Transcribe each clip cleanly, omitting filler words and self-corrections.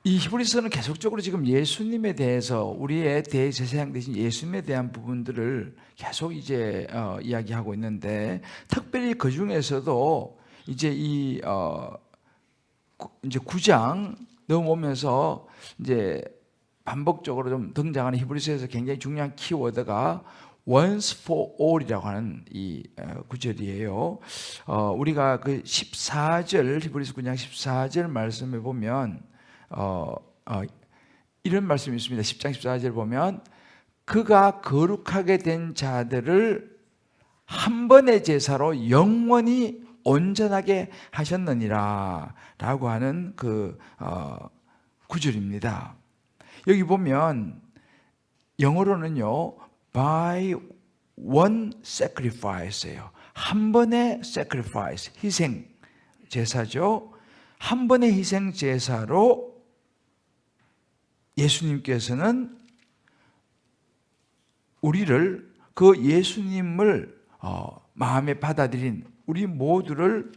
이 히브리서는 계속적으로 지금 예수님에 대해서 우리의 대제사장 대신 예수님에 대한 부분들을 계속 이제 이야기하고 있는데, 특별히 그 중에서도 이제 이제 9장 넘어오면서 이제 반복적으로 좀 등장하는 히브리서에서 굉장히 중요한 키워드가 once for all이라고 하는 이 구절이에요. 우리가 그 14절 히브리서 9장 14절 말씀에 보면 이런 말씀이 있습니다. 10장 14절 보면 그가 거룩하게 된 자들을 한 번의 제사로 영원히 온전하게 하셨느니라 라고 하는 그 구절입니다. 여기 보면 영어로는요 by one sacrifice예요. 한 번의 sacrifice, 희생 제사죠. 한 번의 희생 제사로 예수님께서는 우리를, 그 예수님을 마음에 받아들인 우리 모두를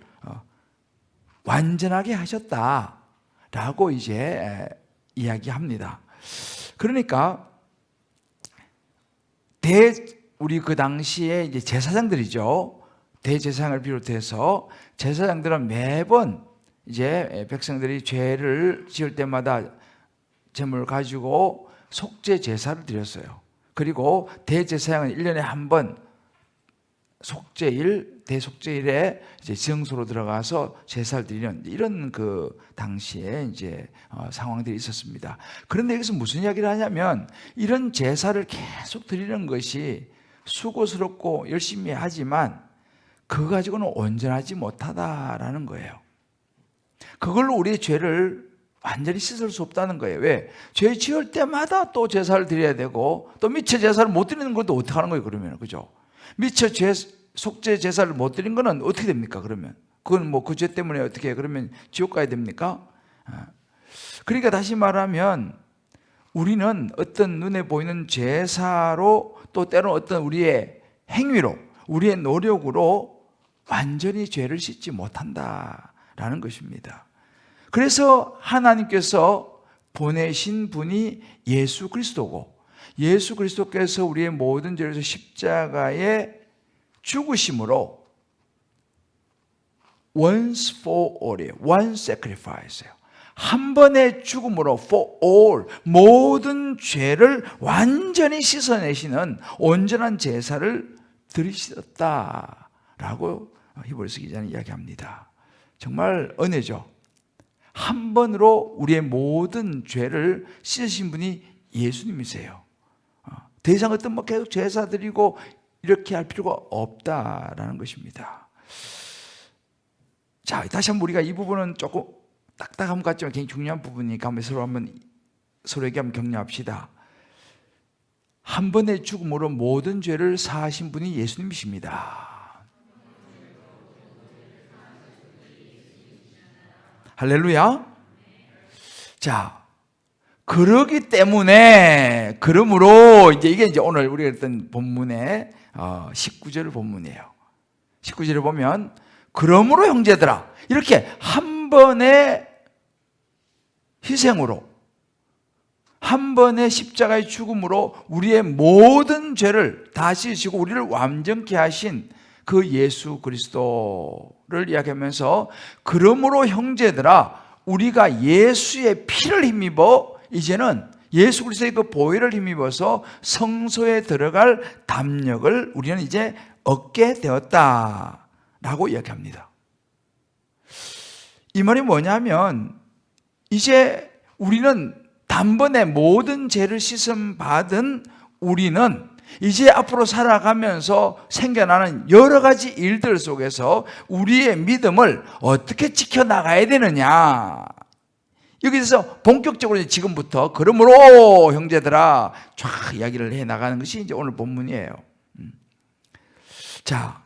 완전하게 하셨다라고 이제 이야기합니다. 그러니까 우리 그 당시에 이제 제사장들이죠. 대제사장을 비롯해서 제사장들은 매번 이제 백성들이 죄를 지을 때마다 제물을 가지고 속죄 제사를 드렸어요. 그리고 대제사장은 1년에 한 번 속죄일, 대속죄일에 이제 지성소로 들어가서 제사를 드리는 이런 그 당시에 이제 상황들이 있었습니다. 그런데 여기서 무슨 이야기를 하냐면 이런 제사를 계속 드리는 것이 수고스럽고 열심히 하지만 그거 가지고는 온전하지 못하다라는 거예요. 그걸로 우리의 죄를 완전히 씻을 수 없다는 거예요. 왜? 죄 지을 때마다 또 제사를 드려야 되고 또 미처 제사를 못 드리는 것도 어떻게 하는 거예요, 그러면? 그죠? 미처 속죄 제사를 못 드린 거는 어떻게 됩니까, 그러면? 그건 뭐 그 죄 때문에 어떻게, 그러면 지옥 가야 됩니까? 그러니까 다시 말하면 우리는 어떤 눈에 보이는 제사로 또 때로는 어떤 우리의 행위로, 우리의 노력으로 완전히 죄를 씻지 못한다라는 것입니다. 그래서 하나님께서 보내신 분이 예수 그리스도고, 예수 그리스도께서 우리의 모든 죄를 십자가에 죽으심으로 once for all이에요. one sacrifice예요. 한 번의 죽음으로 for all, 모든 죄를 완전히 씻어내시는 온전한 제사를 드리셨다라고 히브리서 기자는 이야기합니다. 정말 은혜죠. 한 번으로 우리의 모든 죄를 씻으신 분이 예수님이세요. 더 이상 어떤 뭐 계속 제사 드리고 이렇게 할 필요가 없다라는 것입니다. 자, 다시 한번 우리가 이 부분은 조금 딱딱한 것 같지만 굉장히 중요한 부분이니까 한번 서로에게 한번 격려합시다. 한 번의 죽음으로 모든 죄를 사하신 분이 예수님이십니다. 할렐루야. 자, 그러기 때문에, 그러므로 이게 오늘 우리가 했던 본문의 19절 본문이에요. 19절에 보면 그러므로 형제들아, 이렇게 한 번의 희생으로, 한 번의 십자가의 죽음으로 우리의 모든 죄를 다 씻으시고 우리를 완전케 하신 그 예수 그리스도를 이야기하면서, 그러므로 형제들아, 우리가 예수의 피를 힘입어 이제는 예수 그리스도의 그 보혈을 힘입어서 성소에 들어갈 담력을 우리는 이제 얻게 되었다라고 이야기합니다. 이 말이 뭐냐면, 이제 우리는 단번에 모든 죄를 씻음 받은 우리는 이제 앞으로 살아가면서 생겨나는 여러 가지 일들 속에서 우리의 믿음을 어떻게 지켜나가야 되느냐, 여기서 본격적으로 지금부터 그러므로 형제들아 쫙 이야기를 해나가는 것이 이제 오늘 본문이에요. 자,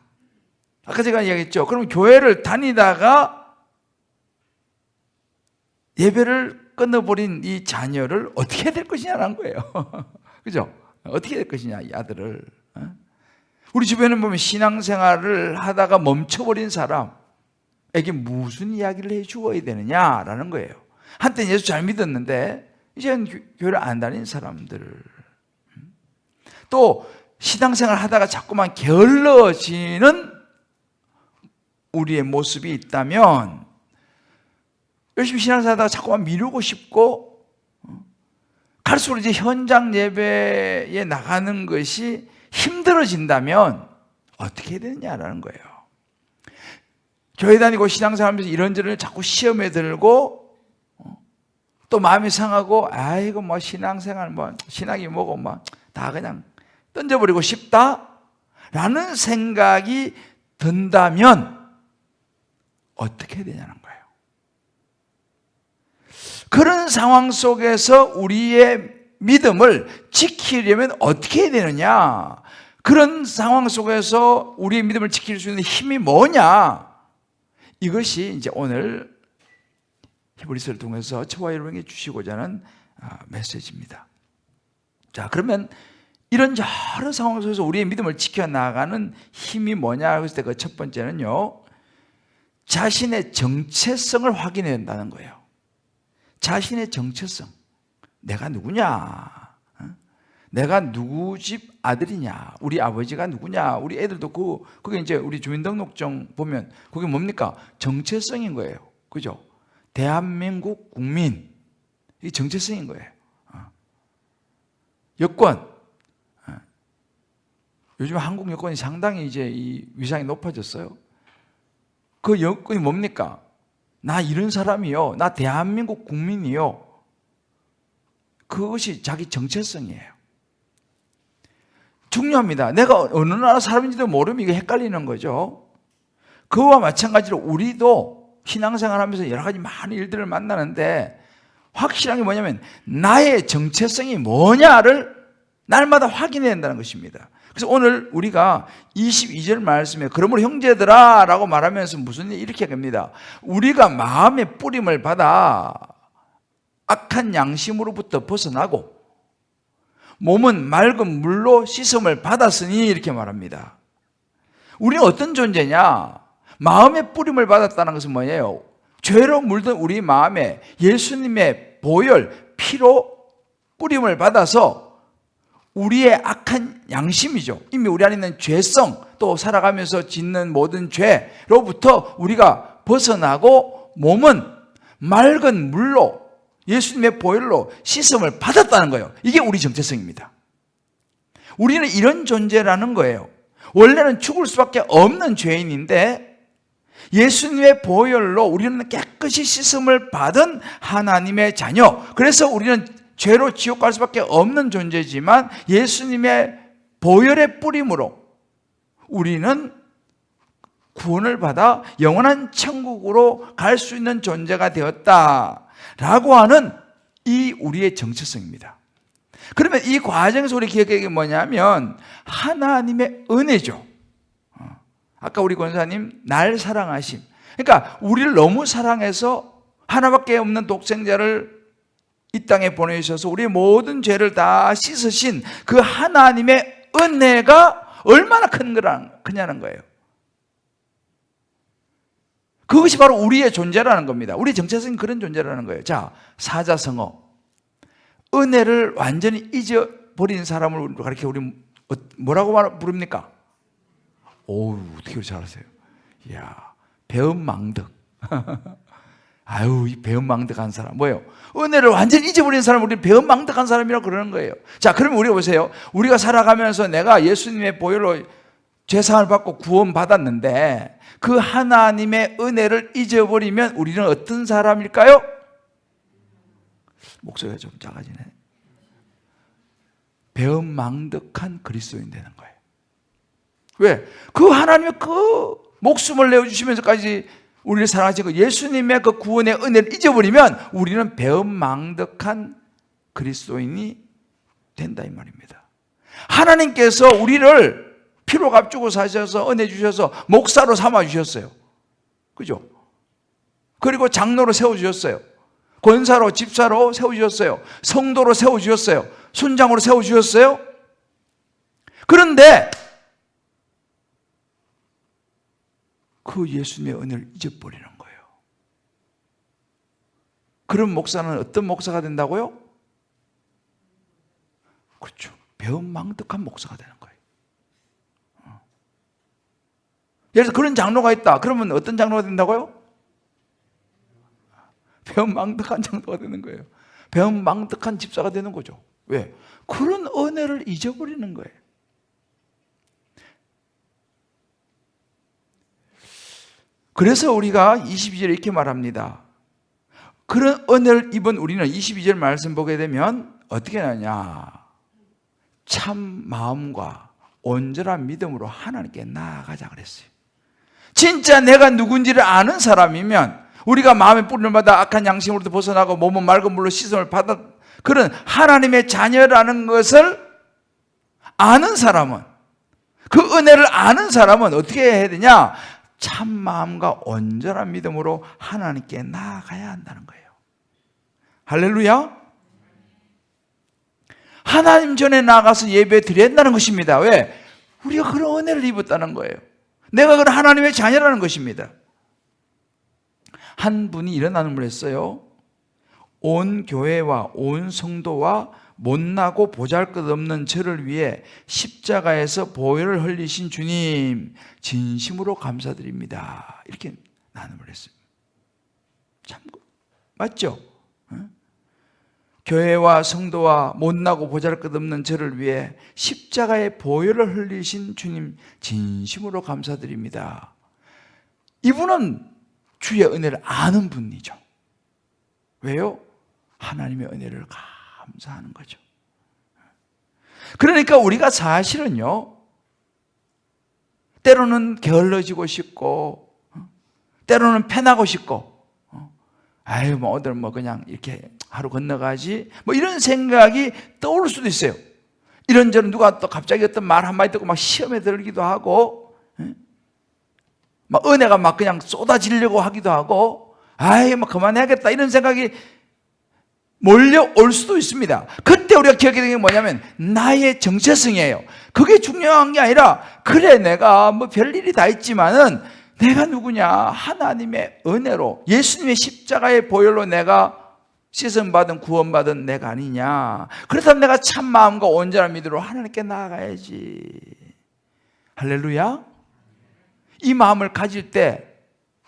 아까 제가 이야기했죠. 그럼 교회를 다니다가 예배를 끊어버린 이 자녀를 어떻게 해야 될 것이냐는 거예요. 그죠? 어떻게 될 것이냐, 이 아들을. 우리 주변에 보면 신앙생활을 하다가 멈춰버린 사람에게 무슨 이야기를 해 주어야 되느냐라는 거예요. 한때는 예수 잘 믿었는데 이제는 교회를 안 다니는 사람들, 또 신앙생활 하다가 자꾸만 게을러지는 우리의 모습이 있다면, 열심히 신앙생활 하다가 자꾸만 미루고 싶고 갈수록 이제 현장 예배에 나가는 것이 힘들어진다면 어떻게 해야 되느냐라는 거예요. 교회 다니고 신앙생활하면서 이런저런 자꾸 시험에 들고 또 마음이 상하고, 아이고 뭐 신앙생활 뭐 신학이 뭐고 뭐 다 그냥 던져버리고 싶다라는 생각이 든다면 어떻게 해야 되냐는 거예요. 그런 상황 속에서 우리의 믿음을 지키려면 어떻게 해야 되느냐, 그런 상황 속에서 우리의 믿음을 지킬 수 있는 힘이 뭐냐, 이것이 이제 오늘 히브리서를 통해서 저와 여러분에게 주시고자 하는 메시지입니다. 자, 그러면 이런 여러 상황 속에서 우리의 믿음을 지켜나가는 힘이 뭐냐 했을 때 그 첫 번째는요, 자신의 정체성을 확인해야 된다는 거예요. 자신의 정체성. 내가 누구냐? 내가 누구 집 아들이냐? 우리 아버지가 누구냐? 우리 애들도 그게 이제 우리 주민등록증 보면 그게 뭡니까? 정체성인 거예요. 그죠? 대한민국 국민. 이게 정체성인 거예요. 여권. 요즘 한국 여권이 상당히 이제 이 위상이 높아졌어요. 그 여권이 뭡니까? 나 이런 사람이요. 나 대한민국 국민이요. 그것이 자기 정체성이에요. 중요합니다. 내가 어느 나라 사람인지도 모르면 이게 헷갈리는 거죠. 그와 마찬가지로 우리도 신앙생활 하면서 여러 가지 많은 일들을 만나는데 확실한 게 뭐냐면 나의 정체성이 뭐냐를 날마다 확인해야 된다는 것입니다. 그래서 오늘 우리가 22절 말씀에 그러므로 형제들아 라고 말하면서 무슨 일 이렇게 합니다. 우리가 마음의 뿌림을 받아 악한 양심으로부터 벗어나고 몸은 맑은 물로 씻음을 받았으니 이렇게 말합니다. 우리는 어떤 존재냐? 마음의 뿌림을 받았다는 것은 뭐예요? 죄로 물든 우리 마음에 예수님의 보혈, 피로 뿌림을 받아서 우리의 악한 양심이죠. 이미 우리 안에 있는 죄성, 또 살아가면서 짓는 모든 죄로부터 우리가 벗어나고 몸은 맑은 물로 예수님의 보혈로 씻음을 받았다는 거예요. 이게 우리 정체성입니다. 우리는 이런 존재라는 거예요. 원래는 죽을 수밖에 없는 죄인인데 예수님의 보혈로 우리는 깨끗이 씻음을 받은 하나님의 자녀. 그래서 우리는 죄로 지옥 갈 수밖에 없는 존재지만 예수님의 보혈의 뿌림으로 우리는 구원을 받아 영원한 천국으로 갈 수 있는 존재가 되었다라고 하는 이 우리의 정체성입니다. 그러면 이 과정에서 우리 기억해야 게 뭐냐면 하나님의 은혜죠. 아까 우리 권사님 날 사랑하심. 그러니까 우리를 너무 사랑해서 하나밖에 없는 독생자를 이 땅에 보내주셔서 우리의 모든 죄를 다 씻으신 그 하나님의 은혜가 얼마나 크냐는 거예요. 그것이 바로 우리의 존재라는 겁니다. 우리의 정체성이 그런 존재라는 거예요. 자, 사자성어. 은혜를 완전히 잊어버린 사람을 가르쳐 우리 뭐라고 부릅니까? 오우, 어떻게 그렇게 잘하세요? 이야, 배은망덕. 아유, 이 배은망덕한 사람. 뭐예요? 은혜를 완전히 잊어버린 사람을 우리 배은망덕한 사람이라고 그러는 거예요. 자, 그러면 우리가 보세요. 우리가 살아가면서 내가 예수님의 보혈로 죄사함을 받고 구원받았는데 그 하나님의 은혜를 잊어버리면 우리는 어떤 사람일까요? 목소리가 좀 작아지네. 배은망덕한 그리스도인 되는 거예요. 왜? 그 하나님의 그 목숨을 내어주시면서까지 우리를 사랑하신 그 예수님의 그 구원의 은혜를 잊어버리면 우리는 배은망덕한 그리스도인이 된다 이 말입니다. 하나님께서 우리를 피로 값주고 사셔서 은혜 주셔서 목사로 삼아 주셨어요. 그죠? 그리고 장로로 세워주셨어요. 권사로 집사로 세워주셨어요. 성도로 세워주셨어요. 순장으로 세워주셨어요. 그런데 그 예수님의 은혜를 잊어버리는 거예요. 그런 목사는 어떤 목사가 된다고요? 그렇죠. 배은망덕한 목사가 되는 거예요. 예를 들어서 그런 장로가 있다. 그러면 어떤 장로가 된다고요? 배은망덕한 장로가 되는 거예요. 배은망덕한 집사가 되는 거죠. 왜? 그런 은혜를 잊어버리는 거예요. 그래서 우리가 22절에 이렇게 말합니다. 그런 은혜를 입은 우리는 22절 말씀 보게 되면 어떻게 하냐? 참 마음과 온전한 믿음으로 하나님께 나아가자 그랬어요. 진짜 내가 누군지를 아는 사람이면 우리가 마음의 뿌리를 받아 악한 양심으로부터 벗어나고 몸은 맑은 물로 씻음을 받아 그런 하나님의 자녀라는 것을 아는 사람은, 그 은혜를 아는 사람은 어떻게 해야 되냐? 참 마음과 온전한 믿음으로 하나님께 나아가야 한다는 거예요. 할렐루야. 하나님 전에 나가서 예배 드려야 한다는 것입니다. 왜? 우리가 그런 은혜를 입었다는 거예요. 내가 그런 하나님의 자녀라는 것입니다. 한 분이 이런 나눔을 했어요. 온 교회와 온 성도와 못나고 보잘것없는 저를 위해 십자가에서 보혈을 흘리신 주님 진심으로 감사드립니다. 이렇게 나눔을 했어요. 참 맞죠? 교회와 성도와 못나고 보잘것없는 저를 위해 십자가의 보혈을 흘리신 주님 진심으로 감사드립니다. 이분은 주의 은혜를 아는 분이죠. 왜요? 하나님의 은혜를 감사하는 거죠. 그러니까 우리가 사실은요, 때로는 게을러지고 싶고, 때로는 패나고 싶고, 아유, 뭐, 오늘 뭐, 그냥 이렇게 하루 건너가지, 뭐, 이런 생각이 떠오를 수도 있어요. 이런저런 누가 또 갑자기 어떤 말 한마디 듣고 막 시험에 들기도 하고, 막 은혜가 막 그냥 쏟아지려고 하기도 하고, 아이, 뭐, 그만해야겠다. 이런 생각이 몰려올 수도 있습니다. 그때 우리가 기억해야 되는 게 뭐냐면, 나의 정체성이에요. 그게 중요한 게 아니라, 그래, 내가 뭐 별일이 다 있지만은, 내가 누구냐? 하나님의 은혜로 예수님의 십자가의 보혈로 내가 씻음받은 구원받은 내가 아니냐? 그렇다면 내가 참 마음과 온전한 믿음으로 하나님께 나아가야지. 할렐루야. 이 마음을 가질 때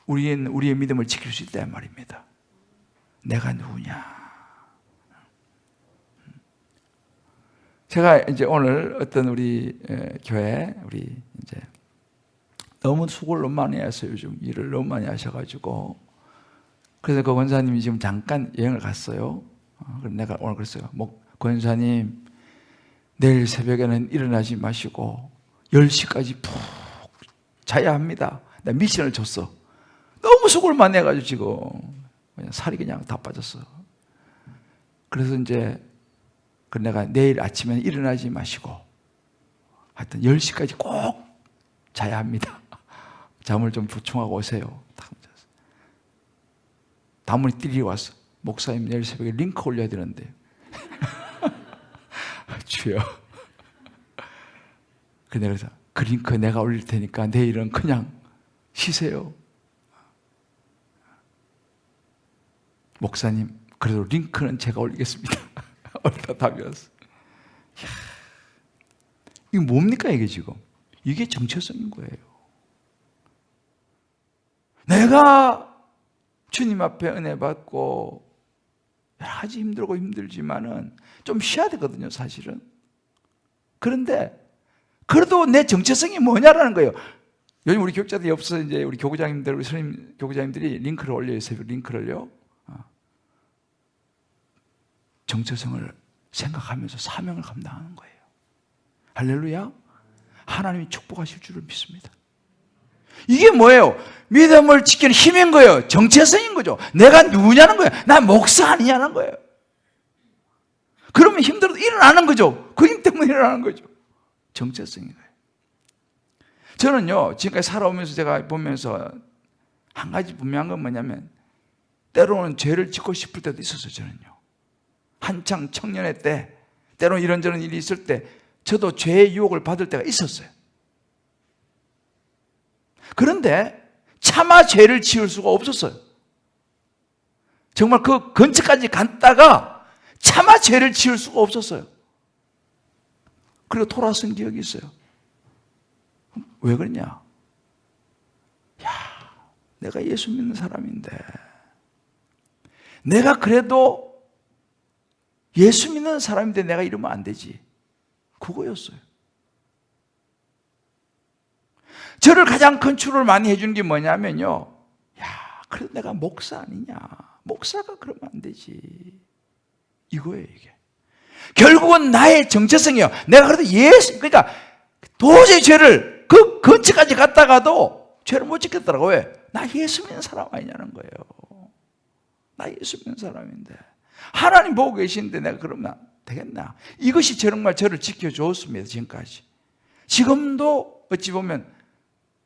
우리는 우리의 믿음을 지킬 수 있다 말입니다. 내가 누구냐? 제가 이제 오늘 어떤 우리 교회 우리 이제 너무 수고를 너무 많이 했어요. 요즘 일을 너무 많이 하셔가지고. 그래서 그 권사님이 지금 잠깐 여행을 갔어요. 그래서 내가 오늘 그랬어요. 권사님, 내일 새벽에는 일어나지 마시고 10시까지 푹 자야 합니다. 내가 미션을 줬어. 너무 수고를 많이 해가지고 지금 그냥 살이 그냥 다 빠졌어. 그래서 이제 내가 내일 아침에는 일어나지 마시고 하여튼 10시까지 꼭 자야 합니다. 잠을 좀 보충하고 오세요. 다음번에 띠리 왔어. 목사님 내일 새벽에 링크 올려야 되는데. 주여. 그래서 그 링크 내가 올릴 테니까 내일은 그냥 쉬세요. 목사님 그래도 링크는 제가 올리겠습니다. 어디다 답이 왔어. 이게 뭡니까 이게 지금? 이게 정체성인 거예요. 내가 주님 앞에 은혜 받고 여러 가지 힘들지만은 좀 쉬어야 되거든요, 사실은. 그런데 그래도 내 정체성이 뭐냐라는 거예요. 요즘 우리 교육자들이 없어서 이제 우리 교구장님들, 우리 선생님 교구장님들이 링크를 올려요, 새벽 링크를요. 정체성을 생각하면서 사명을 감당하는 거예요. 할렐루야. 하나님이 축복하실 줄을 믿습니다. 이게 뭐예요? 믿음을 지키는 힘인 거예요. 정체성인 거죠. 내가 누구냐는 거예요. 나 목사 아니냐는 거예요. 그러면 힘들어도 일어나는 거죠. 그 힘 때문에 일어나는 거죠. 정체성인 거예요. 저는요, 지금까지 살아오면서 제가 보면서 한 가지 분명한 건 뭐냐면 때로는 죄를 짓고 싶을 때도 있었어요, 저는요. 한창 청년의 때, 때로는 이런저런 일이 있을 때 저도 죄의 유혹을 받을 때가 있었어요. 그런데 차마 죄를 지을 수가 없었어요. 정말 그 근처까지 갔다가 차마 죄를 지을 수가 없었어요. 그리고 돌아선 기억이 있어요. 왜 그러냐? 야, 내가 예수 믿는 사람인데 내가 그래도 예수 믿는 사람인데 내가 이러면 안 되지. 그거였어요. 저를 가장 컨트롤 많이 해주는 게 뭐냐면요, 야, 그래도 내가 목사 아니냐, 목사가 그러면 안 되지, 이거예요. 이게 결국은 나의 정체성이에요. 내가 그래도 그러니까 도저히 죄를 그 근처까지 갔다가도 죄를 못 지켰더라고. 왜? 나 예수 믿는 사람 아니냐는 거예요. 나 예수 믿는 사람인데 하나님 보고 계시는데 내가 그러면 되겠나? 이것이 정말 저를 지켜줬습니다. 지금까지. 지금도 어찌 보면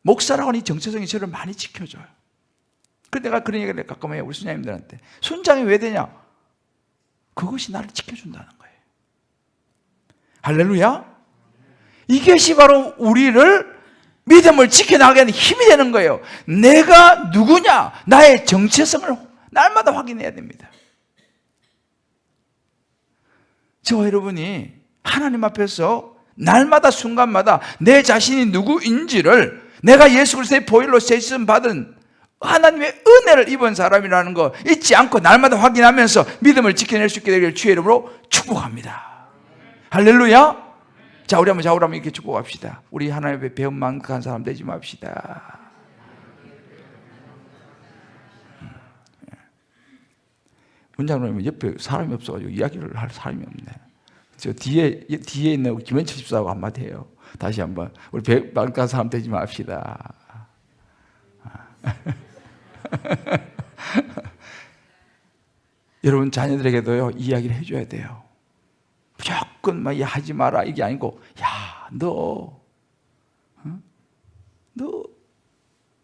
목사라고 하는 이 정체성이 저를 많이 지켜줘요. 그래서 내가 그런 얘기를 가끔 해요. 우리 순장님들한테. 순장이 왜 되냐? 그것이 나를 지켜준다는 거예요. 할렐루야. 이것이 바로 우리를 믿음을 지켜나가게 하는 힘이 되는 거예요. 내가 누구냐? 나의 정체성을 날마다 확인해야 됩니다. 저와 여러분이 하나님 앞에서 날마다 순간마다 내 자신이 누구인지를, 내가 예수 그리스도의 보혈로 세심 받은 하나님의 은혜를 입은 사람이라는 거 잊지 않고 날마다 확인하면서 믿음을 지켜낼 수 있게 되기를 주의 이름으로 축복합니다. 할렐루야. 자, 우리 한번 좌우로 한번 이렇게 축복합시다. 우리 하나님의 배움 만족한 사람 되지 맙시다. 원장님 옆에 사람이 없어가지고 이야기를 할 사람이 없네. 저 뒤에 있는 김현철 집사하고 한마디 해요. 다시 한번 우리 배움 만족한 사람 되지 맙시다. 여러분 자녀들에게도요, 이야기를 해줘야 돼요. 무조건 막 하지 마라 이게 아니고, 야, 너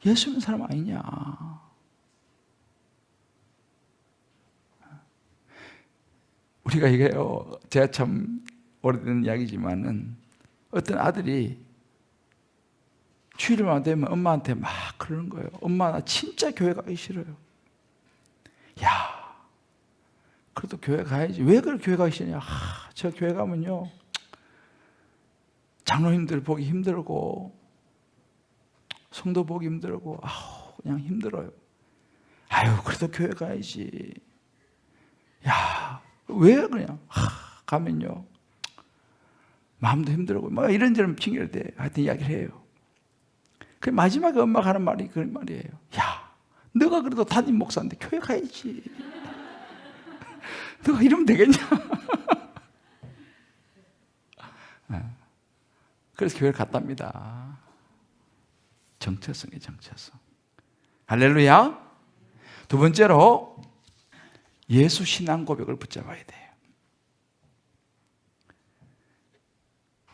예수 믿는 사람 아니냐? 우리가 이게요, 제가 참 오래된 이야기지만은 어떤 아들이 주일만 되면 엄마한테 막 그러는 거예요. 엄마, 나 진짜 교회 가기 싫어요. 야, 그래도 교회 가야지. 왜 그렇게 교회 가기 싫냐? 저 교회 가면요, 장로님들 보기 힘들고 성도 보기 힘들고 그냥 힘들어요. 아유, 그래도 교회 가야지. 야, 왜 그냥 가면요 마음도 힘들고 뭐 이런저런 핑계를 대. 하여튼 이야기를 해요. 그 마지막에 엄마가 하는 말이 그런 말이에요. 야, 너가 그래도 담임 목사인데 교회 가야지. 너가 이러면 되겠냐? 그래서 교회를 갔답니다. 정체성이에요, 정체성. 할렐루야. 두 번째로 예수 신앙 고백을 붙잡아야 돼요.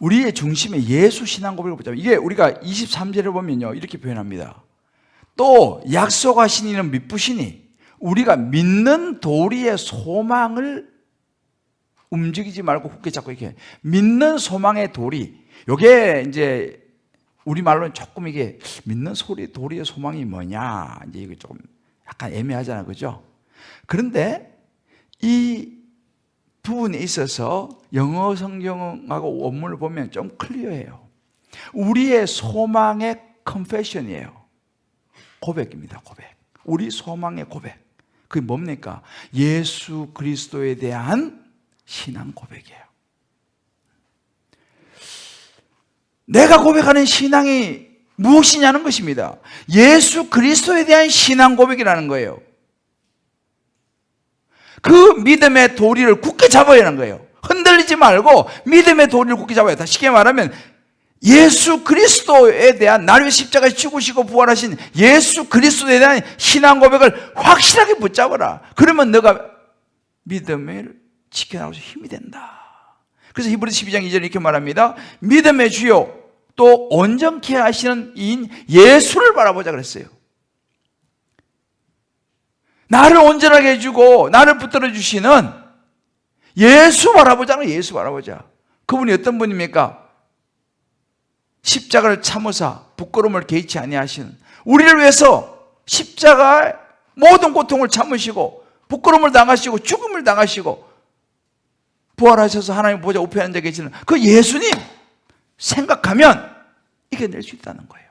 우리의 중심에 예수 신앙 고백을 붙잡아요. 이게 우리가 23절에 보면요, 이렇게 표현합니다. 또 약속하신 이는 미쁘시니 우리가 믿는 도리의 소망을 움직이지 말고 굳게 잡고, 이렇게 믿는 소망의 도리. 이게 이제 우리말로는 조금 이게 믿는 도리의 소망이 뭐냐, 이제 이게 조금 약간 애매하잖아요, 그죠? 그런데 이 부분에 있어서 영어 성경하고 원문을 보면 좀 클리어해요. 우리의 소망의 confession이에요. 고백입니다, 고백. 우리 소망의 고백. 그게 뭡니까? 예수 그리스도에 대한 신앙 고백이에요. 내가 고백하는 신앙이 무엇이냐는 것입니다. 예수 그리스도에 대한 신앙 고백이라는 거예요. 그 믿음의 도리를 굳게 잡아야 하는 거예요. 흔들리지 말고 믿음의 도리를 굳게 잡아야 돼. 쉽게 말하면 예수 그리스도에 대한, 나를 위해 십자가에 죽으시고 부활하신 예수 그리스도에 대한 신앙 고백을 확실하게 붙잡아라. 그러면 너가 믿음을 지켜나가서 힘이 된다. 그래서 히브리서 12장 2절에 이렇게 말합니다. 믿음의 주요 또 온전케 하시는 이인 예수를 바라보자 그랬어요. 나를 온전하게 해주고 나를 붙들어 주시는 예수 바라보자는, 예수 바라보자. 그분이 어떤 분입니까? 십자가를 참으사 부끄러움을 개의치 아니하시는, 우리를 위해서 십자가의 모든 고통을 참으시고 부끄러움을 당하시고 죽음을 당하시고 부활하셔서 하나님 보좌 우편에 앉아 계시는 그 예수님 생각하면 이겨낼 수 있다는 거예요.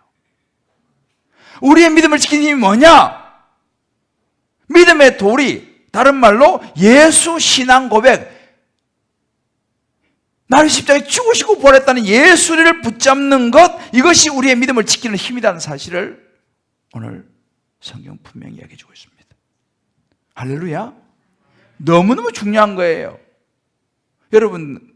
우리의 믿음을 지키는 힘이 뭐냐? 믿음의 도리, 다른 말로 예수 신앙 고백, 나를 십자가에 죽으시고 부활했다는 예수를 붙잡는 것, 이것이 우리의 믿음을 지키는 힘이라는 사실을 오늘 성경 분명히 이야기해 주고 있습니다. 할렐루야. 너무너무 중요한 거예요. 여러분,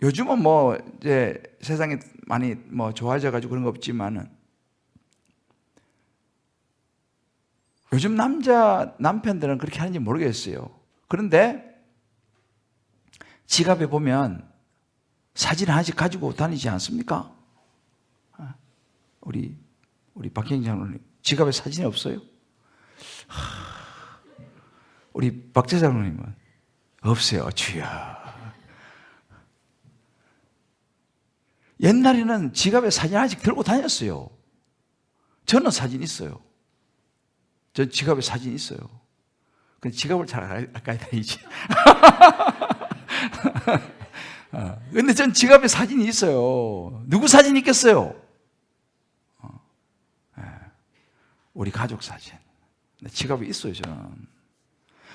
요즘은 뭐 이제 세상이 많이 뭐 좋아져 가지고 그런 거 없지만은 요즘 남편들은 그렇게 하는지 모르겠어요. 그런데 지갑에 보면 사진 하나씩 가지고 다니지 않습니까? 우리 박경진 장로님 지갑에 사진이 없어요? 우리 박재 장로님은 없어요. 주여. 옛날에는 지갑에 사진 하나씩 들고 다녔어요. 저는 사진 있어요. 전 지갑에 사진 있어요. 근데 지갑을 잘 가까이 다니지. 근데 전 지갑에 사진이 있어요. 누구 사진 있겠어요? 우리 가족 사진. 지갑에 있어요, 저는.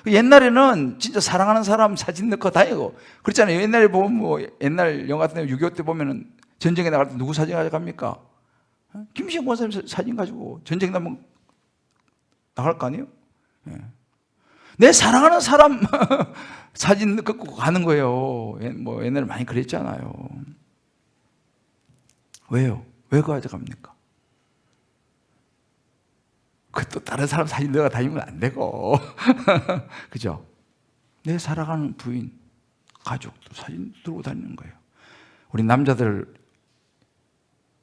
옛날에는 진짜 사랑하는 사람 사진 넣고 다니고 그렇잖아요. 옛날에 보면 뭐 옛날 영화 같은 데 6.25 때 보면은 전쟁에 나갈 때 누구 사진 가져갑니까? 김시영 권사님 사진 가지고 전쟁 나면 나갈 거 아니에요? 내 사랑하는 사람 사진 갖고 가는 거예요. 뭐 옛날에 많이 그랬잖아요. 왜요? 왜 가져갑니까? 또 다른 사람 사진 넣어 다니면 안 되고. 그죠? 내 사랑하는 부인, 가족도 사진 들고 다니는 거예요. 우리 남자들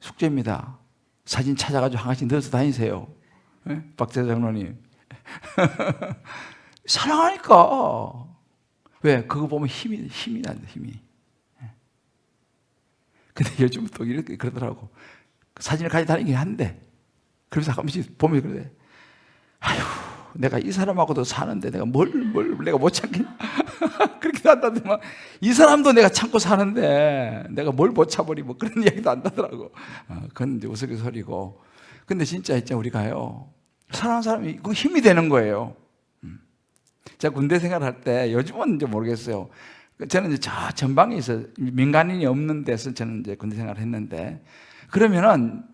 숙제입니다. 사진 찾아가지고 한 가지 넣어서 다니세요. 박재 장로님. 사랑하니까. 왜? 그거 보면 힘이 난다, 힘이. 근데 요즘 또 이렇게 그러더라고. 사진을 가지고 다니긴 한데, 그러면서 가끔씩 보면 그래. 아휴, 내가 이 사람하고도 사는데 내가 내가 못 참겠냐. 그렇게 한다더만. 이 사람도 내가 참고 사는데 내가 뭘 못 참으리 뭐 그런 이야기도 한다더라고. 그건 이제 우스갯소리고. 근데 진짜 우리가요. 사랑하는 사람이 그 힘이 되는 거예요. 제가 군대 생활할 때 요즘은 이제 모르겠어요. 저는 이제 저 전방에 있어 민간인이 없는 데서 저는 이제 군대 생활을 했는데 그러면은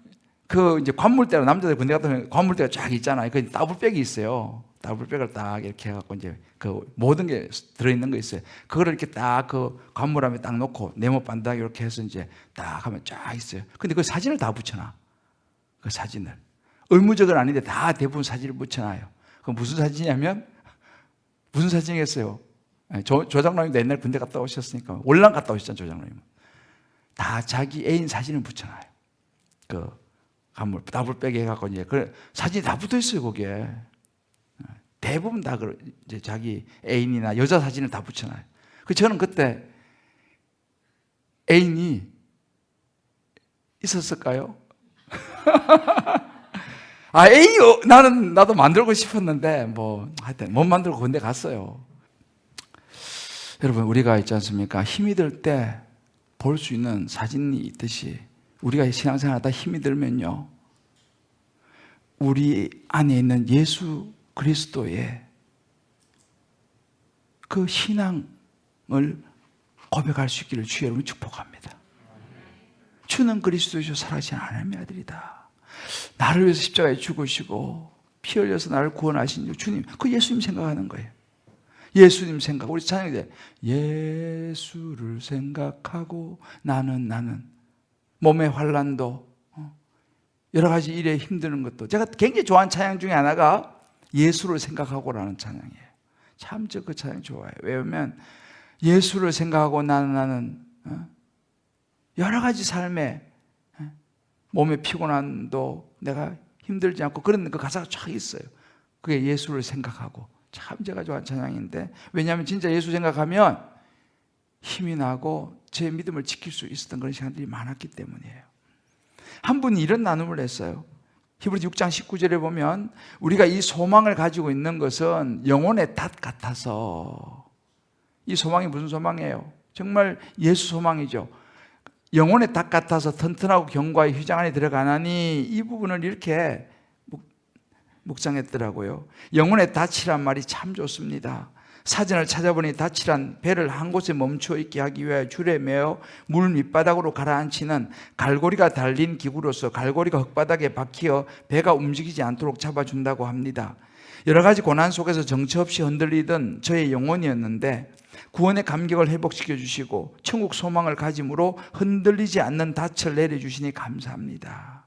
그 이제 관물대로 남자들 군대 갔다 오면 관물대가 쫙 있잖아요. 그 더블백이 있어요. 더블백을 딱 이렇게 해갖고 이제 그 모든 게 들어있는 거 있어요. 그거를 이렇게 딱 그 관물함에 딱 놓고 네모 반딱 이렇게 해서 이제 딱 하면 쫙 있어요. 근데 그 사진을 다 붙여놔. 그 사진을. 의무적은 아닌데 다 대부분 사진을 붙여놔요. 그 무슨 사진이냐면 무슨 사진이겠어요? 조 장로님도 옛날 군대 갔다 오셨으니까 월남 갔다 오셨잖아요. 조 장로님은. 다 자기 애인 사진을 붙여놔요. 그 간물 더블백에 해갖고 이제 그 사진이 다 붙어 있어요. 거기에 대부분 다 이제 자기 애인이나 여자 사진을 다 붙여놔요. 그 저는 그때 애인이 있었을까요? 애인이 나도 만들고 싶었는데 뭐 하여튼 못 만들고 군대 갔어요. 여러분 우리가 있지 않습니까? 힘이 들 때 볼 수 있는 사진이 있듯이 우리가 신앙생활 하다 힘이 들면요. 우리 안에 있는 예수 그리스도의 그 신앙을 고백할 수 있기를 주의 이름으로 축복합니다. 주는 그리스도이시오 살아계신 하나님의 아들이다. 나를 위해서 십자가에 죽으시고 피 흘려서 나를 구원하신 주님, 그 예수님 생각하는 거예요. 예수님 생각. 우리 찬양이 예수를 생각하고 나는 몸의 환난도 여러 가지 일에 힘드는 것도 제가 굉장히 좋아하는 찬양 중에 하나가 예수를 생각하고라는 찬양이에요. 참 저 그 찬양 좋아해요. 왜냐하면 예수를 생각하고 나는 여러 가지 삶에 몸의 피곤함도 내가 힘들지 않고 그런 그 가사가 쫙 있어요. 그게 예수를 생각하고 참 제가 좋아하는 찬양인데 왜냐하면 진짜 예수 생각하면 힘이 나고 제 믿음을 지킬 수 있었던 그런 시간들이 많았기 때문이에요. 한 분이 이런 나눔을 했어요. 히브리서 6장 19절에 보면 우리가 이 소망을 가지고 있는 것은 영혼의 닷 같아서, 이 소망이 무슨 소망이에요? 정말 예수 소망이죠. 영혼의 닷 같아서 튼튼하고 견고하게 휘장 안에 들어가나니, 이 부분을 이렇게 묵상했더라고요. 영혼의 닻이란 말이 참 좋습니다. 사전을 찾아보니 닻이란 배를 한 곳에 멈춰 있게 하기 위하여 줄에 매어 물 밑바닥으로 가라앉히는 갈고리가 달린 기구로서 갈고리가 흙바닥에 박히어 배가 움직이지 않도록 잡아준다고 합니다. 여러 가지 고난 속에서 정처 없이 흔들리던 저의 영혼이었는데 구원의 감격을 회복시켜 주시고 천국 소망을 가짐으로 흔들리지 않는 닻을 내려주시니 감사합니다.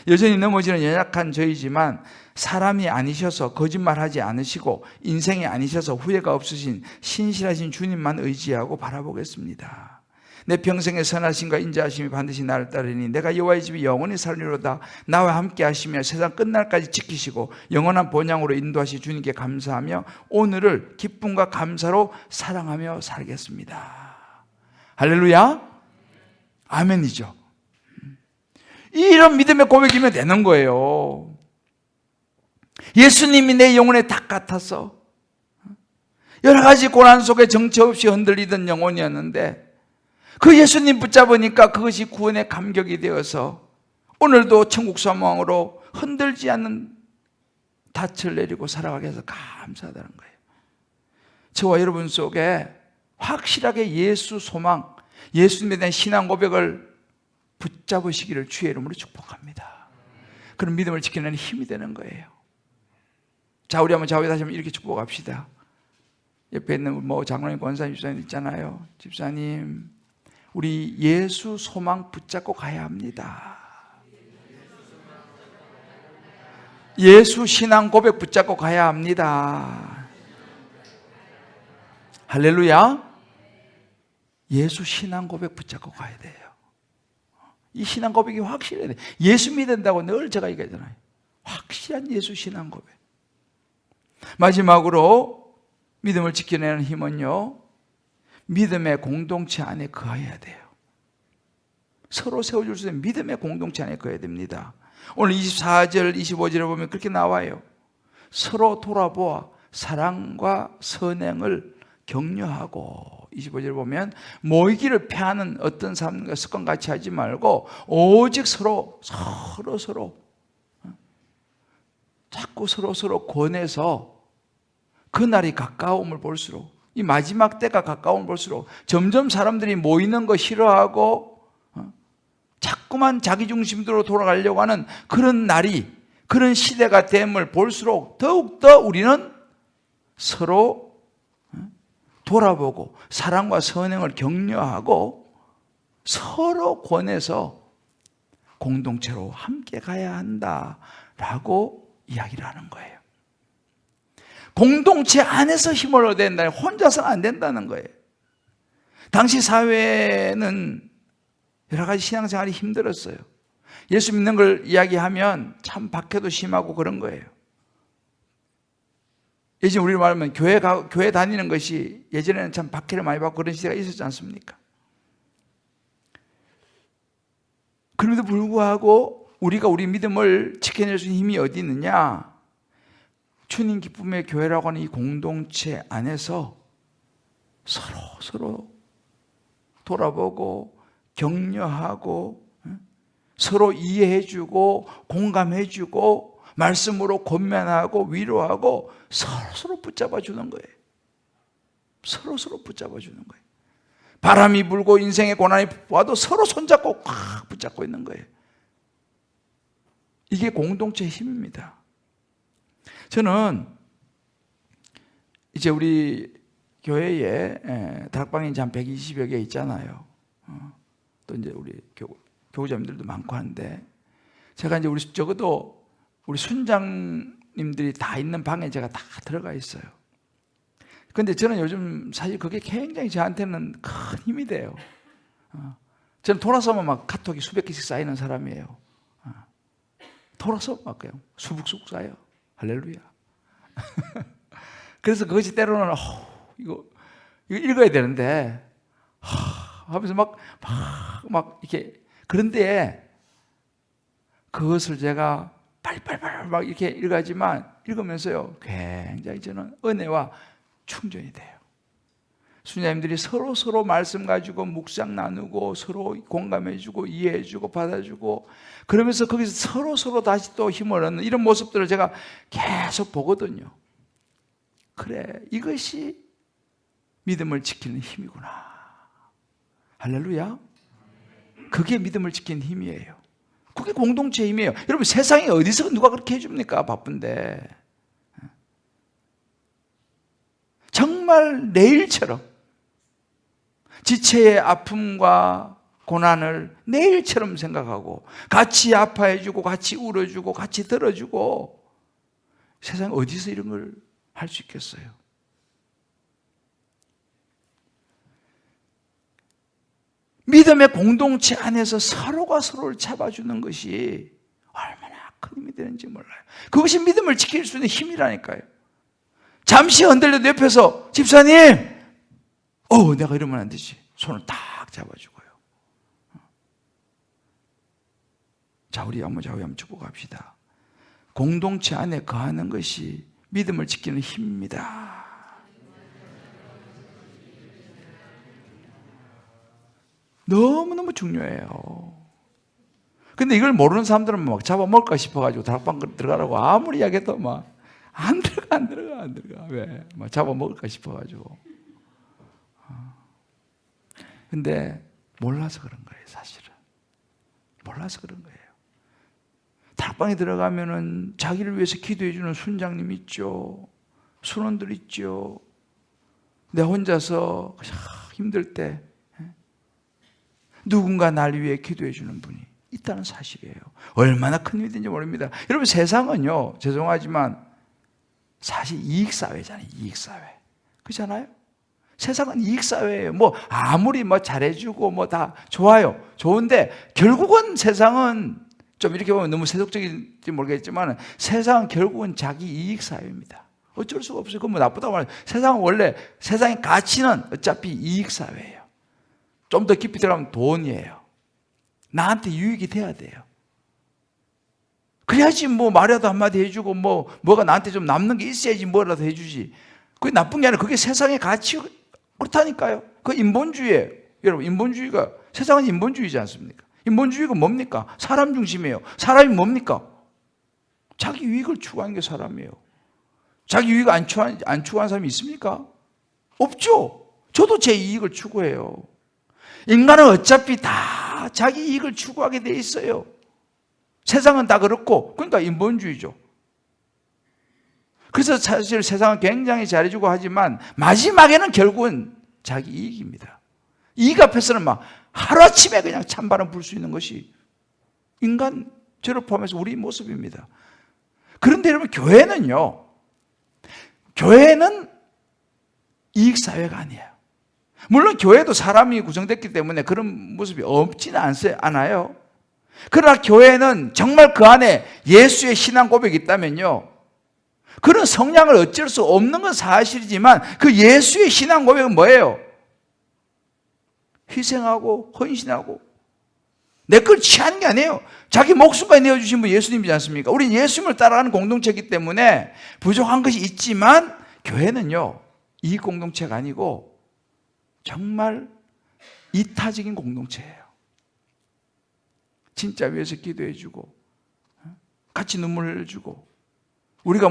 여전히 넘어지는 연약한 저이지만 사람이 아니셔서 거짓말하지 않으시고 인생이 아니셔서 후회가 없으신 신실하신 주님만 의지하고 바라보겠습니다. 내 평생의 선하심과 인자하심이 반드시 나를 따르니 내가 여호와의 집에 영원히 살리로다. 나와 함께 하시며 세상 끝날까지 지키시고 영원한 본향으로 인도하시 주님께 감사하며 오늘을 기쁨과 감사로 사랑하며 살겠습니다. 할렐루야. 아멘이죠. 이런 믿음의 고백이면 되는 거예요. 예수님이 내 영혼의 닭 같아서 여러 가지 고난 속에 정처 없이 흔들리던 영혼이었는데 그 예수님 붙잡으니까 그것이 구원의 감격이 되어서 오늘도 천국 소망으로 흔들지 않는 닻을 내리고 살아가게 해서 감사하다는 거예요. 저와 여러분 속에 확실하게 예수 소망, 예수님에 대한 신앙 고백을 붙잡으시기를 주의 이름으로 축복합니다. 그런 믿음을 지키는 힘이 되는 거예요. 자, 우리 한번 좌우에 다시 한번 이렇게 축복합시다. 옆에 있는 장로님, 권사님, 집사님 있잖아요. 집사님, 우리 예수 소망 붙잡고 가야 합니다. 예수 신앙 고백 붙잡고 가야 합니다. 할렐루야. 예수 신앙 고백 붙잡고 가야 돼요. 이 신앙 고백이 확실해야 돼. 예수 믿는다고 늘 제가 얘기하잖아요. 확실한 예수 신앙 고백. 마지막으로 믿음을 지켜내는 힘은요, 믿음의 공동체 안에 거해야 돼요. 서로 세워줄 수 있는 믿음의 공동체 안에 거해야 됩니다. 오늘 24절, 25절에 보면 그렇게 나와요. 서로 돌아보아 사랑과 선행을 격려하고, 25절에 보면 모이기를 패하는 어떤 사람과 습관같이 하지 말고 오직 서로 자꾸 서로 권해서 그날이 가까움을 볼수록, 이 마지막 때가 가까움을 볼수록 점점 사람들이 모이는 거 싫어하고 자꾸만 자기중심으로 돌아가려고 하는 그런 날이, 그런 시대가 됨을 볼수록 더욱더 우리는 서로 돌아보고 사랑과 선행을 격려하고 서로 권해서 공동체로 함께 가야 한다라고 이야기를 하는 거예요. 공동체 안에서 힘을 얻어야 된다. 혼자서는 안 된다는 거예요. 당시 사회는 여러 가지 신앙생활이 힘들었어요. 예수 믿는 걸 이야기하면 참 박해도 심하고 그런 거예요. 예전 우리로 말하면 교회 다니는 것이 예전에는 참 박해를 많이 받고 그런 시대가 있었지 않습니까? 그럼에도 불구하고 우리가 우리 믿음을 지켜낼 수 있는 힘이 어디 있느냐? 주님 기쁨의 교회라고 하는 이 공동체 안에서 서로 돌아보고 격려하고 서로 이해해주고 공감해주고 말씀으로 권면하고 위로하고 서로 붙잡아주는 거예요. 서로 붙잡아주는 거예요. 바람이 불고 인생의 고난이 와도 서로 손잡고 꽉 붙잡고 있는 거예요. 이게 공동체의 힘입니다. 저는 이제 우리 교회에 다락방이 이제 한 120여 개 있잖아요. 또 이제 우리 교우자님들도 많고 한데, 제가 이제 적어도 우리 순장님들이 다 있는 방에 제가 다 들어가 있어요. 근데 저는 요즘 사실 그게 굉장히 저한테는 큰 힘이 돼요. 저는 돌아서면 막 카톡이 수백 개씩 쌓이는 사람이에요. 돌아서 막 그냥 수북수북 쌓여요. 할렐루야. 그래서 그것이 때로는 이거 읽어야 되는데 하면서 막 이렇게, 그런데 그것을 제가 빨리빨리 막 이렇게 읽지만 읽으면서요 굉장히 저는 은혜와 충전이 돼요. 수녀님들이 서로 말씀 가지고 묵상 나누고 서로 공감해주고 이해해주고 받아주고 그러면서 거기서 서로 다시 또 힘을 얻는 이런 모습들을 제가 계속 보거든요. 그래, 이것이 믿음을 지키는 힘이구나. 할렐루야. 그게 믿음을 지키는 힘이에요. 그게 공동체의 힘이에요. 여러분, 세상에 어디서 누가 그렇게 해줍니까? 바쁜데. 정말 내일처럼 지체의 아픔과 고난을 내일처럼 생각하고 같이 아파해주고 같이 울어주고 같이 들어주고 세상에 어디서 이런 걸 할 수 있겠어요? 믿음의 공동체 안에서 서로가 서로를 잡아주는 것이 얼마나 큰 힘이 되는지 몰라요. 그것이 믿음을 지킬 수 있는 힘이라니까요. 잠시 흔들려도 옆에서 집사님! 내가 이러면 안 되지. 손을 딱 잡아주고요. 자, 우리 한번 축복합시다. 공동체 안에 거하는 것이 믿음을 지키는 힘입니다. 너무너무 중요해요. 근데 이걸 모르는 사람들은 막 잡아먹을까 싶어가지고 다락방 들어가라고 아무리 이야기해도 막 안 들어가. 왜? 막 잡아먹을까 싶어가지고. 근데 몰라서 그런 거예요, 사실은. 몰라서 그런 거예요. 다락방에 들어가면은 자기를 위해서 기도해주는 순장님 있죠. 순원들 있죠. 내 혼자서 힘들 때 누군가 날 위해 기도해주는 분이 있다는 사실이에요. 얼마나 큰 힘이 되는지 모릅니다. 여러분, 세상은요, 죄송하지만 사실 이익사회잖아요. 이익사회. 그렇잖아요? 세상은 이익사회예요. 아무리 잘해주고 다 좋아요. 좋은데 결국은 세상은 좀 이렇게 보면 너무 세속적인지 모르겠지만 세상은 결국은 자기 이익사회입니다. 어쩔 수가 없어요. 그건 나쁘다고 말해요. 세상은 원래 세상의 가치는 어차피 이익사회예요. 좀 더 깊이 들어가면 돈이에요. 나한테 유익이 돼야 돼요. 그래야지 말이라도 한마디 해주고 뭐가 나한테 좀 남는 게 있어야지 뭐라도 해주지. 그게 나쁜 게 아니라 그게 세상의 가치 그렇다니까요. 그 인본주의예요. 여러분, 인본주의가 세상은 인본주의지 않습니까? 인본주의가 뭡니까? 사람 중심이에요. 사람이 뭡니까? 자기 유익을 추구하는 게 사람이에요. 자기 유익을 안 추구하는 사람이 있습니까? 없죠. 저도 제 이익을 추구해요. 인간은 어차피 다 자기 이익을 추구하게 돼 있어요. 세상은 다 그렇고, 그러니까 인본주의죠. 그래서 사실 세상은 굉장히 잘해주고 하지만 마지막에는 결국은 자기 이익입니다. 이익 앞에서는 하루아침에 그냥 찬바람 불 수 있는 것이 인간, 저를 포함해서 우리 모습입니다. 그런데 여러분, 교회는 이익사회가 아니에요. 물론 교회도 사람이 구성됐기 때문에 그런 모습이 없지는 않아요. 그러나 교회는 정말 그 안에 예수의 신앙 고백이 있다면요, 그런 성량을 어쩔 수 없는 건 사실이지만 그 예수의 신앙 고백은 뭐예요? 희생하고 헌신하고 내 걸 취하는 게 아니에요. 자기 목숨까지 내어주신 분 예수님이지 않습니까? 우리는 예수님을 따라가는 공동체이기 때문에 부족한 것이 있지만 교회는요, 이 공동체가 아니고 정말 이타적인 공동체예요. 진짜 위해서 기도해주고 같이 눈물 흘려주고, 우리가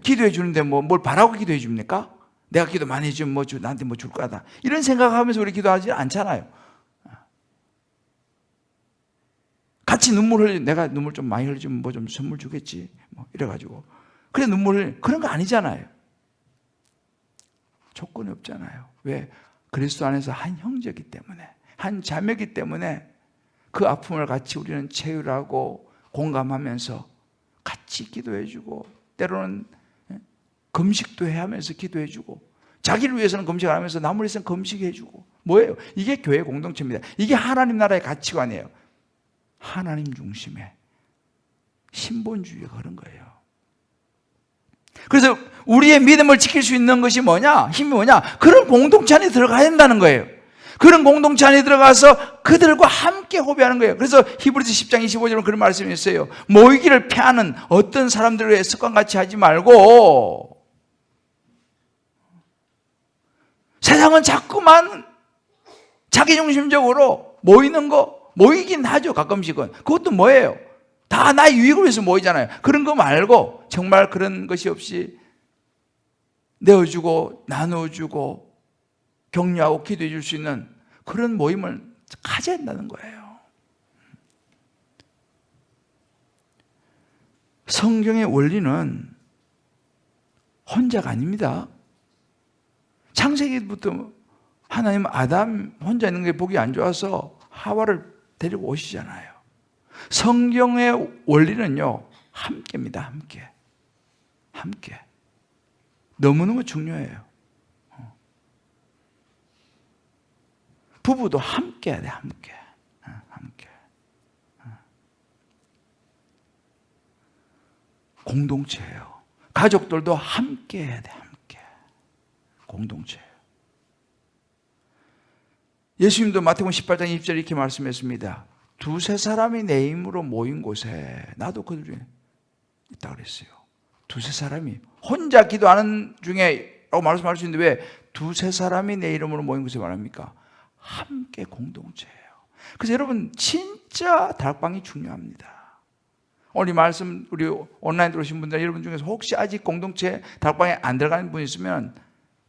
기도해 주는데 뭘 바라고 기도해 줍니까? 내가 기도 많이 해주면 나한테 줄 거다, 이런 생각하면서 우리 기도하지 않잖아요. 같이 내가 눈물 좀 많이 흘려주면 좀 선물 주겠지, 이래가지고 그래 눈물 그런 거 아니잖아요. 조건이 없잖아요. 왜? 그리스도 안에서 한 형제이기 때문에, 한 자매이기 때문에 그 아픔을 같이 우리는 체휼하고 공감하면서 같이 기도해주고, 때로는 금식도 해야 하면서 기도해주고, 자기를 위해서는 금식 안 하면서 남을 위해서는 금식해주고. 뭐예요? 이게 교회 공동체입니다. 이게 하나님 나라의 가치관이에요. 하나님 중심의 신본주의가 그런 거예요. 그래서 우리의 믿음을 지킬 수 있는 것이 뭐냐? 힘이 뭐냐? 그런 공동체 안에 들어가야 된다는 거예요. 그런 공동체 안에 들어가서 그들과 함께 호배하는 거예요. 그래서 히브리서 10장 25절은 그런 말씀이 있어요. 모이기를 패하는 어떤 사람들의 습관같이 하지 말고, 세상은 자꾸만 자기중심적으로 모이는 거, 모이긴 하죠, 가끔씩은. 그것도 뭐예요? 다 나의 유익을 위해서 모이잖아요. 그런 거 말고 정말 그런 것이 없이 내어주고 나누어주고 격려하고 기도해 줄 수 있는 그런 모임을 가져야 한다는 거예요. 성경의 원리는 혼자가 아닙니다. 창세기부터 하나님은 아담 혼자 있는 게 보기 안 좋아서 하와를 데리고 오시잖아요. 성경의 원리는요, 함께입니다. 함께. 함께. 너무너무 중요해요. 부부도 함께 해야 돼. 함께. 함께. 공동체예요. 가족들도 함께 해야 돼. 함께. 공동체예요. 예수님도 마태복음 18장 20절에 이렇게 말씀했습니다. 두세 사람이 내 이름으로 모인 곳에 나도 그들 중에 있다고 그랬어요. 두세 사람이 혼자 기도하는 중에 라고 말씀할 수 있는데 왜 두세 사람이 내 이름으로 모인 곳에 말합니까? 함께 공동체예요. 그래서 여러분 진짜 다락방이 중요합니다. 오늘 이 말씀 우리 온라인 들어오신 분들 여러분 중에서 혹시 아직 공동체 다락방에 안 들어가는 분 있으면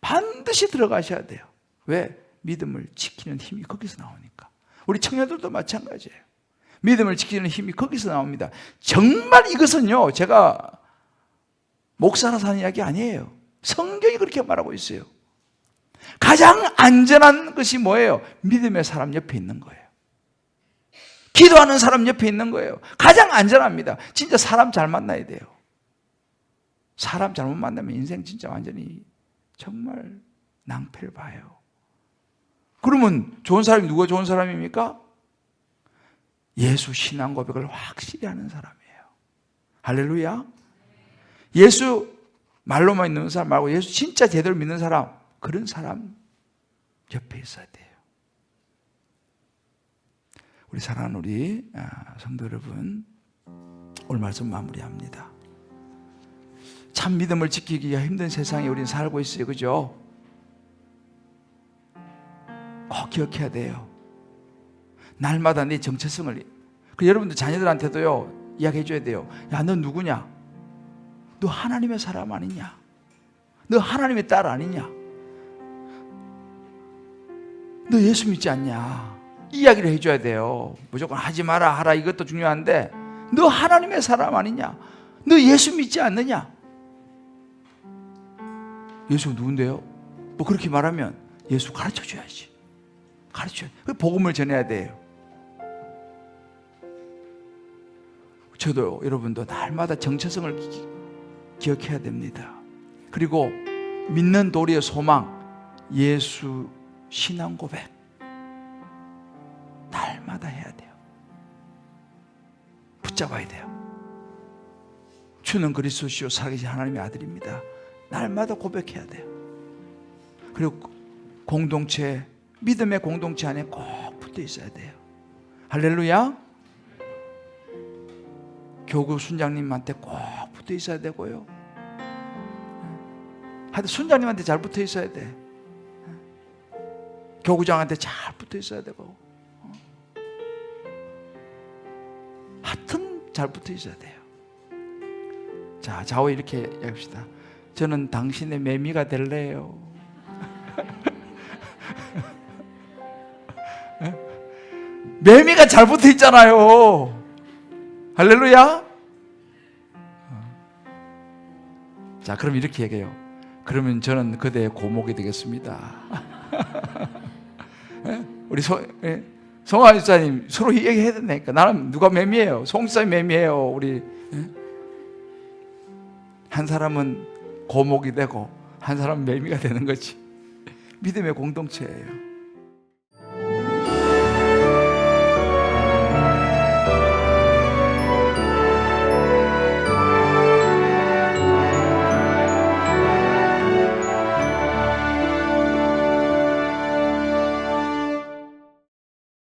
반드시 들어가셔야 돼요. 왜? 믿음을 지키는 힘이 거기서 나오니까. 우리 청년들도 마찬가지예요. 믿음을 지키는 힘이 거기서 나옵니다. 정말 이것은요, 제가 목사라서 하는 이야기 아니에요. 성경이 그렇게 말하고 있어요. 가장 안전한 것이 뭐예요? 믿음의 사람 옆에 있는 거예요. 기도하는 사람 옆에 있는 거예요. 가장 안전합니다. 진짜 사람 잘 만나야 돼요. 사람 잘못 만나면 인생 진짜 완전히 정말 낭패를 봐요. 그러면 좋은 사람이 누가 좋은 사람입니까? 예수 신앙 고백을 확실히 하는 사람이에요. 할렐루야. 예수 말로만 있는 사람 말고 예수 진짜 제대로 믿는 사람, 그런 사람 옆에 있어야 돼요. 우리 사랑하는 우리 성도 여러분, 오늘 말씀 마무리합니다. 참 믿음을 지키기가 힘든 세상에 우리는 살고 있어요. 그죠? 꼭 기억해야 돼요. 날마다 내 정체성을. 여러분들 자녀들한테도요, 이야기해 줘야 돼요. 야, 너 누구냐? 너 하나님의 사람 아니냐? 너 하나님의 딸 아니냐? 너 예수 믿지 않냐? 이 이야기를 해줘야 돼요. 무조건 하지 마라 하라 이것도 중요한데 너 하나님의 사람 아니냐? 너 예수 믿지 않느냐? 예수 누군데요? 뭐 그렇게 말하면 예수 가르쳐줘야지. 가르쳐야 돼. 복음을 전해야 돼요. 저도 여러분도 날마다 정체성을 기억해야 됩니다. 그리고 믿는 도리의 소망, 예수 신앙 고백 날마다 해야 돼요. 붙잡아야 돼요. 주는 그리스도시요 살아계신 하나님의 아들입니다. 날마다 고백해야 돼요. 그리고 공동체, 믿음의 공동체 안에 꼭 붙어 있어야 돼요. 할렐루야. 교구 순장님한테 꼭 붙어 있어야 되고요. 하여튼 순장님한테 잘 붙어 있어야 돼. 교구장한테 잘 붙어 있어야 되고. 하여튼 잘 붙어 있어야 돼요. 자, 좌우 이렇게 얘기합시다. 저는 당신의 매미가 될래요. 매미가 잘 붙어 있잖아요. 할렐루야. 자, 그럼 이렇게 얘기해요. 그러면 저는 그대의 고목이 되겠습니다. 우리 송아 집사님 서로 얘기해야 된다니까. 나는 누가 매미예요? 송 집사님 매미예요. 우리 한 사람은 고목이 되고 한 사람은 매미가 되는 거지. 믿음의 공동체예요.